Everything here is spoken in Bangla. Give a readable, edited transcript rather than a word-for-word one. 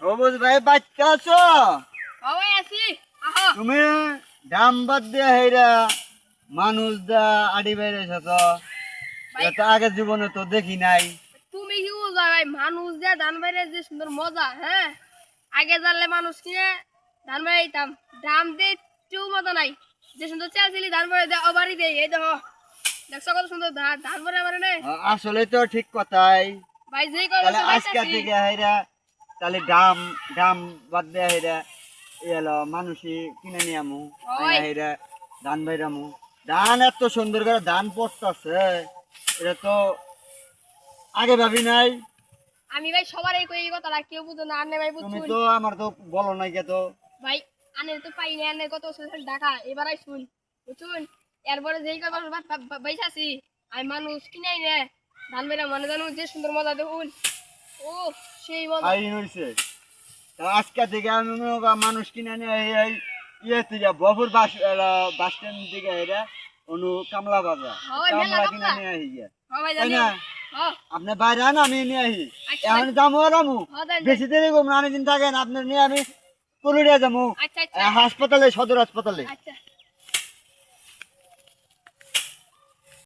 সবুজ ভাই বাচ্চা আছো? ওই আছি। আহো তুমি ডাম বাদ দিয়ে হেরা মানুষ দা আডি বাইরে এসেছ। ভাই, এটা তো আগের জীবনে তো দেখি নাই। তুমি কি বুঝা ভাই? মানুষ যে ধান বাইরে যে সুন্দর মজা, হ্যাঁ আগে জানলে মানুষ কিনে ধান বাইতাম, দাম দিয়ে একটু মজা নাই। যে সুন্দর চালছিলি ধান বাইরে দেয় অবারই দেয়, এই দেখো দেখছো কত সুন্দর ধান ধান বাইরে আমার নে আসলে তো ঠিক কথাই। ভাই। যে কয় তাহলে বছর আজকে বাইতাছি থেকে হেরা তাহলে ডাম ডাম বাদ দিয়ে হেরা এলো মানুষই কিনে নিয়ে আমু ওই। হেরা ধান বাইরামু। ধান এত সুন্দর করে ধান পড়তেছে, এটা তো আগে ভাবি নাই। আমি ভাই সবার এই কই এই কথাটা কেউ বুঝো না, আনে ভাই তুমি বুঝছুন তো আমার তো বলো নাই কে তো। ভাই। আনে তো পাই না, আনে কত বছর ঢাকা এবারাই শুন বুঝছুন। এরপরে যেই কয় বছর বাইসাছি আমি মানুষ কিনাই নে ধান বাইরা মানে জানো যে সুন্দর মজা দেখুন। ও সেই মজা। আই হইছে। তা আজকে থেকে আমি মনে করি মানুষ কিনে নিয়ে এই ইয়ে থেকে বপুর বাস স্ট্যান্ড থেকে এরা অনু কামলা বাজার হয় মেলা কামলা কিনে কামলা। নিয়ে আহি গিয়া। হ্যাঁ ভাই তাই জানি। না? হ্যাঁ আপনি বাইরে আন, আমি নিয়ে আহি। আচ্ছা এখন যাবো আর আমু হ্যাঁ দেন দেন। বেশি দেরি করবো না, অনেকদিন থাকেন আপনার নিয়ে আমি পুরুলিয়া যাবো আচ্ছা আচ্ছা হাসপাতালে, সদর হাসপাতালে। আচ্ছা।